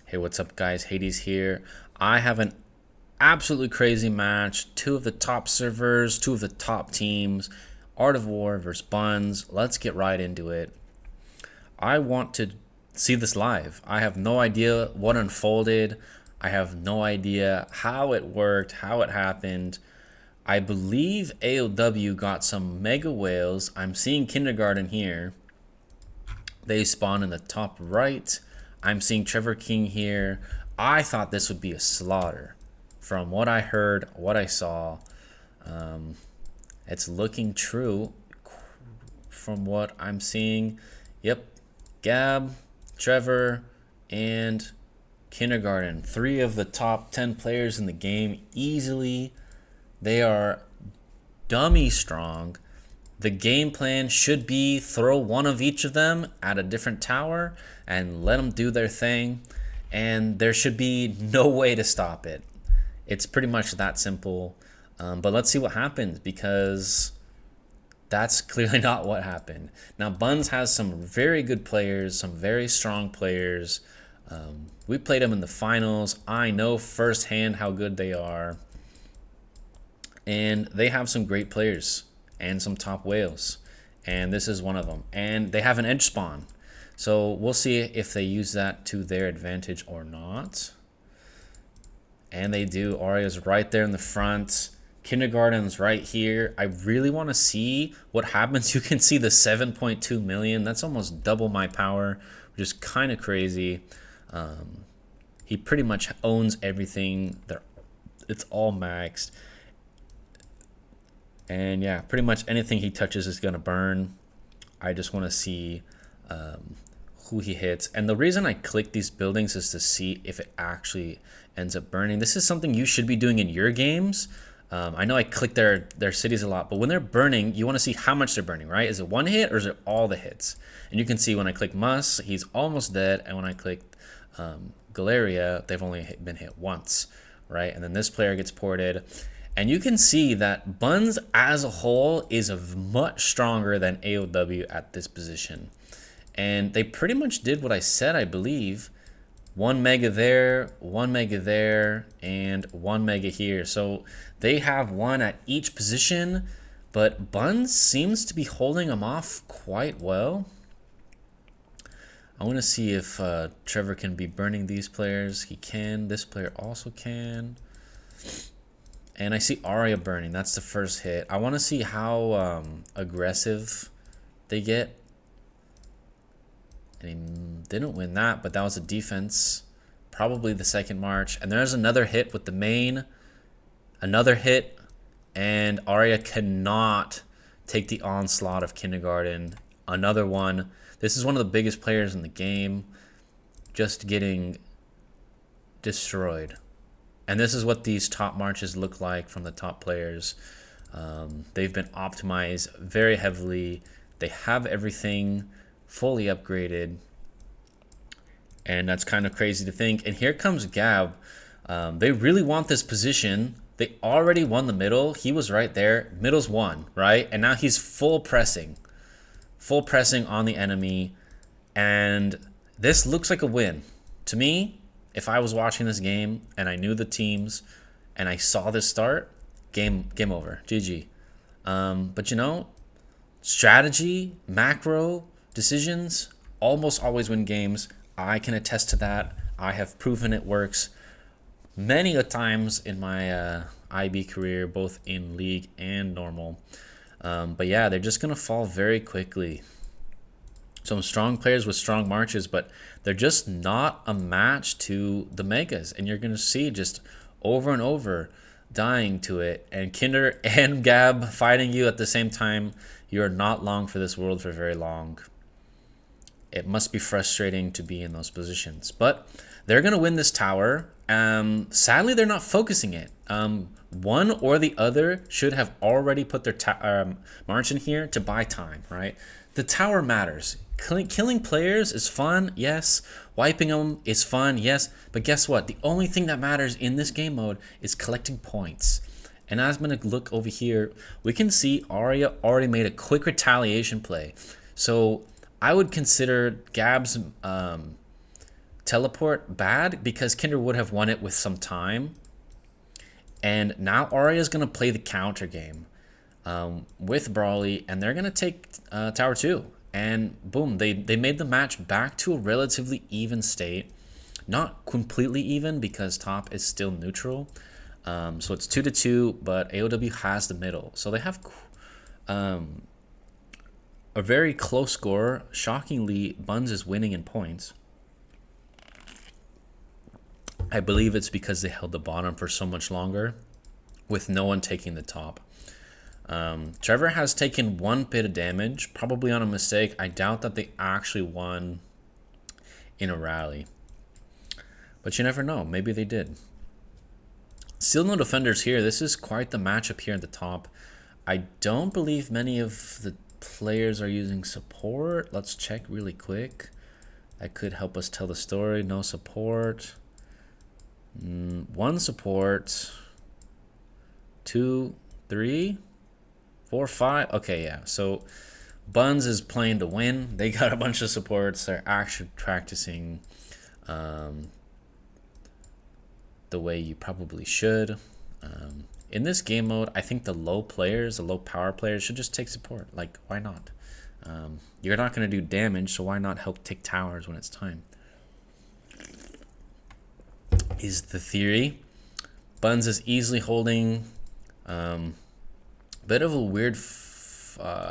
Hey, what's up, guys? Hades here. I have an absolutely crazy match. Two of the top servers, two of the top teams. Art of War versus Buns. Let's get right into it. I want to see this live. I have no idea what unfolded. I have no idea how it worked, how it happened. I believe AoW got some mega whales. I'm seeing Kindergarten here. They spawn in the top right. I'm seeing Trevor King here. I thought this would be a slaughter. From what I heard, what I saw, it's looking true from what I'm seeing. Yep, Gab, Trevor, and Kindergarten. 3 of the top 10 players in the game easily. They are dummy strong. The game plan should be throw one of each of them at a different tower and let them do their thing. And there should be no way to stop it. It's pretty much that simple. But let's see what happens, because that's clearly not what happened. Now, Buns has some very good players, some very strong players. We played them in the finals. I know firsthand how good they are. And they have some great players and some top whales, and this is one of them. And they have an edge spawn, so we'll see if they use that to their advantage or not. And they do. Aria's right there in the front. Kindergarten's right here. I really want to see what happens. You can see the 7.2 million. That's almost double my power, which is kind of crazy. He pretty much owns everything. It's all maxed. And yeah, pretty much anything he touches is going to burn. I just want to see who he hits. And the reason I click these buildings is to see if it actually ends up burning. This is something you should be doing in your games. I know I click their cities a lot, but when they're burning, you want to see how much they're burning, right? Is it one hit or is it all the hits? And you can see when I click Mus, he's almost dead. And when I click Galeria, they've only been hit once, right? And then this player gets ported. And you can see that Buns as a whole is much stronger than AoW at this position. And they pretty much did what I said, I believe. 1 mega there, 1 mega there, and 1 mega here. So they have one at each position, but Buns seems to be holding them off quite well. I want to see if Trevor can be burning these players. He can. This player also can. And I see Aria burning. That's the first hit. I want to see how aggressive they get. And he didn't win that, but that was a defense. Probably the second march. And there's another hit with the main. Another hit. And Aria cannot take the onslaught of Kindergarten. Another one. This is one of the biggest players in the game. Just getting destroyed. And this is what these top marches look like from the top players. They've been optimized very heavily. They have everything fully upgraded. And that's kind of crazy to think. And here comes Gab. They really want this position. They already won the middle. He was right there. Middle's won, right? And now he's full pressing. Full pressing on the enemy. And this looks like a win. To me, if I was watching this game and I knew the teams and I saw this start, game over, GG. But you know, strategy, macro decisions almost always win games. I can attest to that. I have proven it works many a times in my IB career, both in league and normal. But yeah, they're just gonna fall very quickly. Some strong players with strong marches, but they're just not a match to the megas. And you're going to see just over and over dying to it. And Kinder and Gab fighting you at the same time. You're not long for this world for very long. It must be frustrating to be in those positions. But they're going to win this tower. Sadly, they're not focusing it. One or the other should have already put their march in here to buy time, right? The tower matters. Killing players is fun, yes. Wiping them is fun, yes. But guess what? The only thing that matters in this game mode is collecting points. And as I'm going to look over here, we can see Aria already made a quick retaliation play. So I would consider Gab's teleport bad because Kinder would have won it with some time. And now Arya is going to play the counter game with Brawly, and they're going to take Tower 2. And boom, they made the match back to a relatively even state. Not completely even because top is still neutral. So it's 2-2, but AoW has the middle. So they have a very close score. Shockingly, Buns is winning in points. I believe it's because they held the bottom for so much longer with no one taking the top. Trevor has taken one bit of damage, probably on a mistake. I doubt that they actually won in a rally. But you never know. Maybe they did. Still no defenders here. This is quite the matchup here at the top. I don't believe many of the players are using support. Let's check really quick. That could help us tell the story. No support. One support. 2, 3, 4, 5. Okay, yeah. So Buns is playing to win. They got a bunch of supports. They're actually practicing the way you probably should. In this game mode, I think the low power players should just take support. Like, why not? You're not going to do damage, so why not help take towers when it's time? Is the theory. Buns is easily holding. Bit of a weird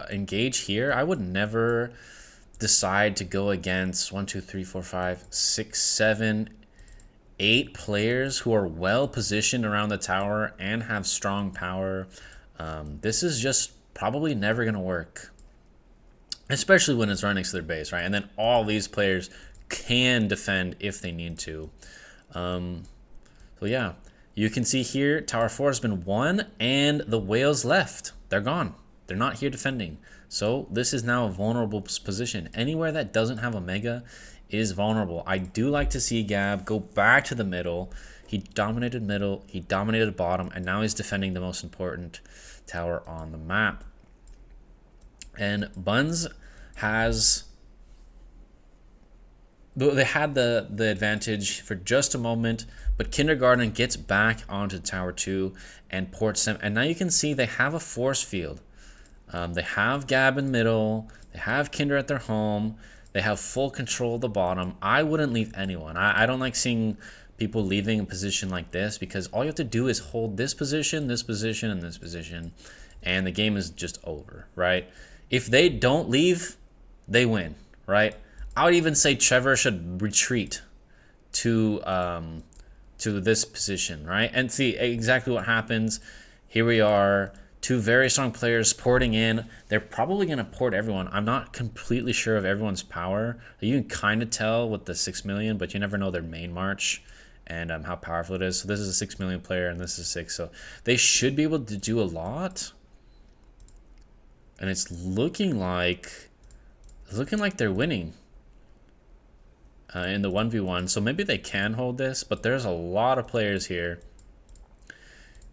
engage here. I would never decide to go against 1, 2, 3, 4, 5, 6, 7, 8 players who are well positioned around the tower and have strong power. This is just probably never going to work, especially when it's right next to their base, right? And then all these players can defend if they need to. So yeah, you can see here Tower 4 has been won and the whales left. They're gone. They're not here defending. So this is now a vulnerable position. Anywhere that doesn't have a mega is vulnerable. I do like to see Gab go back to the middle. He dominated middle, he dominated bottom, and now he's defending the most important tower on the map. And Buns has... They had the advantage for just a moment, but Kindergarten gets back onto Tower 2 and ports them. And now you can see they have a force field. They have Gab in middle. They have Kinder at their home. They have full control of the bottom. I wouldn't leave anyone. I don't like seeing people leaving a position like this because all you have to do is hold this position, and this position, and the game is just over, right? If they don't leave, they win, right? I would even say Trevor should retreat to this position, right? And see exactly what happens. Here we are, 2 very strong players porting in. They're probably going to port everyone. I'm not completely sure of everyone's power. You can kind of tell with the 6 million, but you never know their main march and how powerful it is. So this is a 6 million player, and this is 6. So they should be able to do a lot. And it's looking like they're winning in the 1v1. So maybe they can hold this, but there's a lot of players here.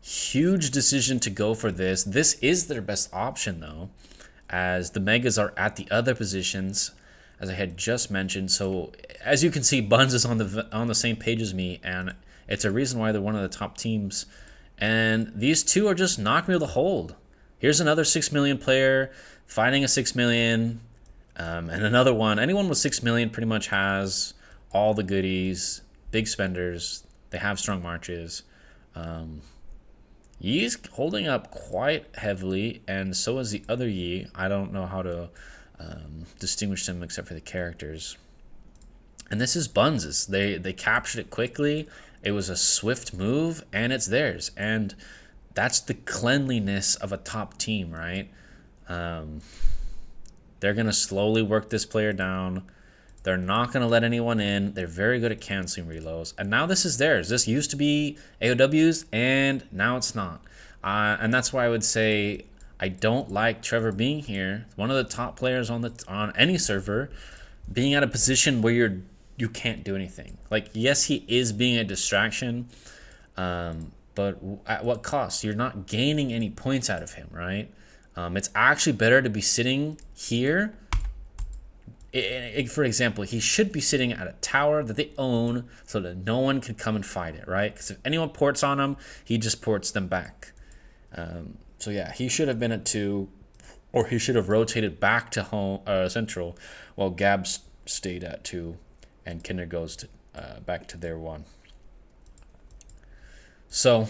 Huge decision to go for this. This is their best option, though, as the Megas are at the other positions, as I had just mentioned. So as you can see, Buns is on the same page as me, and it's a reason why they're one of the top teams. And these two are just not going to be able to hold. Here's another 6 million player fighting a 6 million, and another one. Anyone with 6 million pretty much has all the goodies, big spenders. They have strong marches. Yi's holding up quite heavily, and so is the other Yi. I don't know how to distinguish them except for the characters. And this is Buns'. They captured it quickly. It was a swift move, and it's theirs. And that's the cleanliness of a top team, right? They're going to slowly work this player down. They're not going to let anyone in. They're very good at canceling reloads. And now this is theirs. This used to be AoW's, and now it's not. And that's why I would say I don't like Trevor being here. One of the top players on any server, being at a position where you can't do anything. Like, yes, he is being a distraction, but at what cost? You're not gaining any points out of him, right? It's actually better to be sitting here For example, he should be sitting at a tower that they own so that no one can come and fight it, right? Because if anyone ports on him, he just ports them back. So yeah, he should have been at 2, or he should have rotated back to home central, while Gabs stayed at 2, and Kinder goes to back to their 1. So,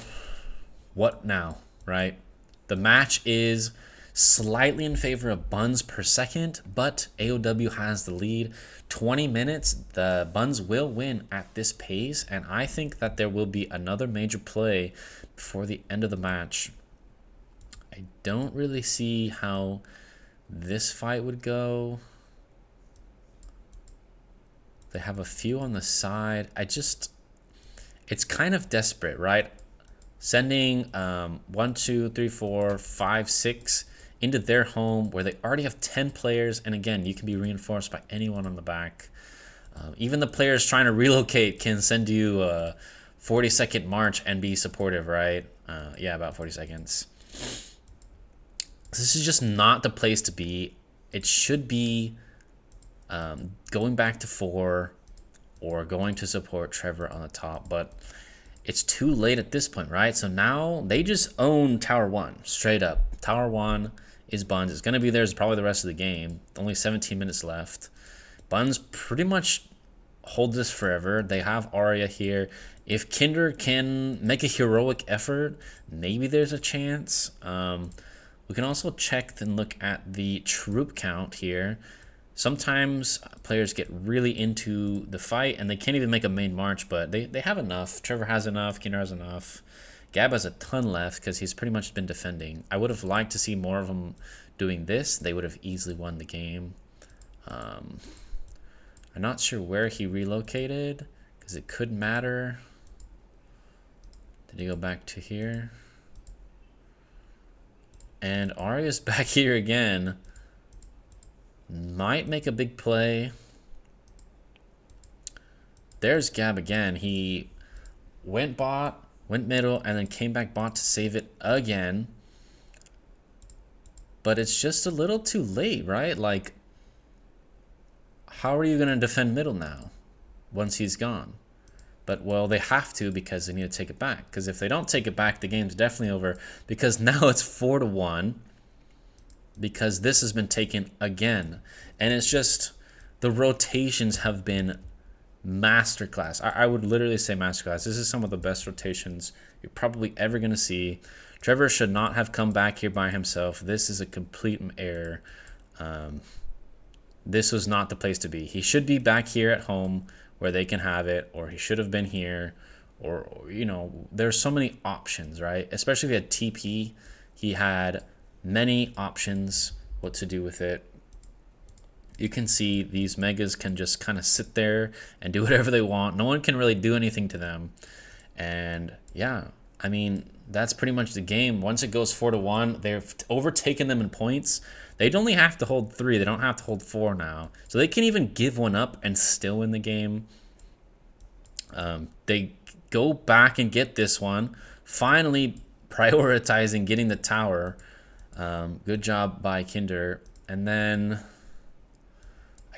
what now, right? The match is slightly in favor of Buns per second, but AoW has the lead. 20 minutes, the Buns will win at this pace, and I think that there will be another major play before the end of the match. I don't really see how this fight would go. They have a few on the side. It's kind of desperate, right? Sending 1, 2, 3, 4, 5, 6 into their home where they already have 10 players. And again, you can be reinforced by anyone on the back. Even the players trying to relocate can send you a 40-second march and be supportive, right? Yeah, about 40 seconds. This is just not the place to be. It should be going back to 4 or going to support Trevor on the top, but it's too late at this point, right? So now they just own Tower 1, straight up. Tower 1 is Buns. It's going to be theirs probably the rest of the game. Only 17 minutes left. Buns pretty much hold this forever. They have Arya here. If Kinder can make a heroic effort, maybe there's a chance. We can also check and look at the troop count here. Sometimes players get really into the fight and they can't even make a main march, but they have enough. Trevor has enough. Kinder has enough. Gab has a ton left because he's pretty much been defending. I would have liked to see more of them doing this. They would have easily won the game. I'm not sure where he relocated because it could matter. Did he go back to here? And Arya's back here again. Might make a big play. There's Gab again. He went bot, went middle, and then came back bot to save it again. But it's just a little too late, right? Like, how are you going to defend middle now once he's gone? But, well, they have to because they need to take it back. Because if they don't take it back, the game's definitely over. Because now it's 4-1. Because this has been taken again. And it's just, the rotations have been masterclass. I would literally say masterclass. This is some of the best rotations you're probably ever going to see. Trevor should not have come back here by himself. This is a complete error. This was not the place to be. He should be back here at home where they can have it, or he should have been here, or you know, there's so many options, right? Especially if he had TP, he had many options what to do with it. You can see these megas can just kind of sit there and do whatever they want. No one can really do anything to them. And yeah, I mean, that's pretty much the game. Once it goes 4-1, they've overtaken them in points. They'd only have to hold 3. They don't have to hold 4 now. So they can even give one up and still win the game. They go back and get this one. Finally prioritizing getting the tower. Good job by Kinder. And then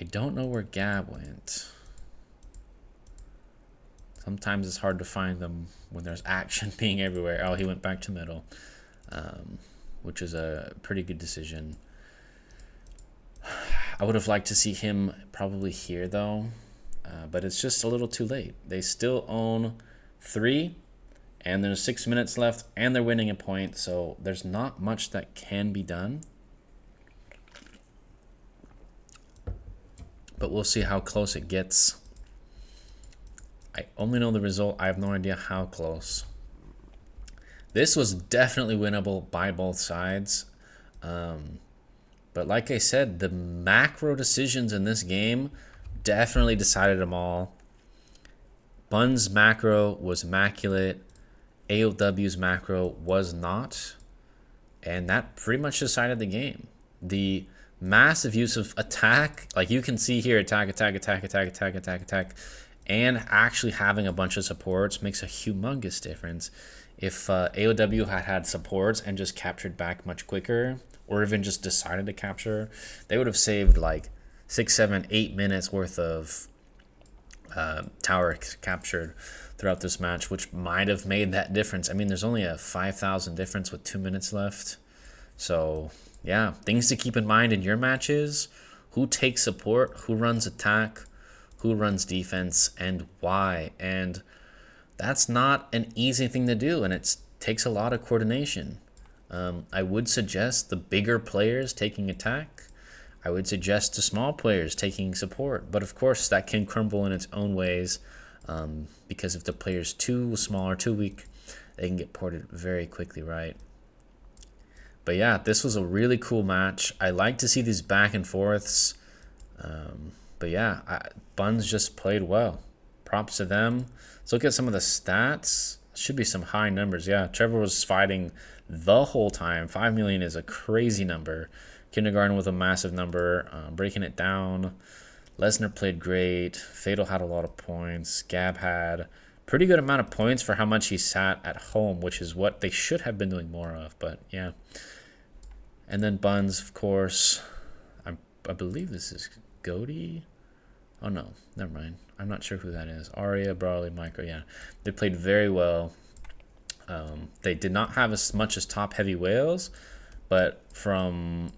I don't know where Gab went. Sometimes it's hard to find them when there's action being everywhere. Oh, he went back to middle, which is a pretty good decision. I would have liked to see him probably here, though, but it's just a little too late. They still own 3, and there's 6 minutes left, and they're winning a point, so there's not much that can be done. But we'll see how close it gets. I only know the result. I have no idea how close. This was definitely winnable by both sides. But like I said, the macro decisions in this game definitely decided them all. Buns' macro was immaculate. AoW's macro was not. And that pretty much decided the game. The massive use of attack, like you can see here, attack, and actually having a bunch of supports makes a humongous difference. If AoW had supports and just captured back much quicker, or even just decided to capture, they would have saved like 6, 7, 8 minutes worth of tower captured throughout this match, which might have made that difference. I mean, there's only a 5,000 difference with 2 minutes left. So, yeah, things to keep in mind in your matches. Who takes support, who runs attack, who runs defense, and why. And that's not an easy thing to do, and it takes a lot of coordination. I would suggest the bigger players taking attack. I would suggest the small players taking support. But of course, that can crumble in its own ways, because if the player's too small or too weak, they can get ported very quickly, right? But yeah, this was a really cool match. I like to see these back and forths. But yeah, Buns just played well. Props to them. Let's look at some of the stats. Should be some high numbers. Yeah, Trevor was fighting the whole time. 5 million is a crazy number. Kindergarten with a massive number. Breaking it down. Lesnar played great. Fatal had a lot of points. Gab had pretty good amount of points for how much he sat at home, which is what they should have been doing more of. But yeah. And then Buns, of course. I believe this is Goaty. Oh no, never mind. I'm not sure who that is. Arya, Brawley, Micro. Yeah, they played very well. They did not have as much as top heavy whales, but from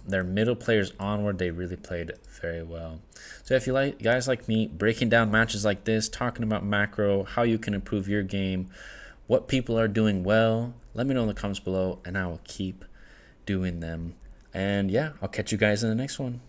their middle players onward, they really played very well. So if you like, guys like me, breaking down matches like this, talking about macro, how you can improve your game, what people are doing well, let me know in the comments below, and I will keep doing them. And yeah, I'll catch you guys in the next one.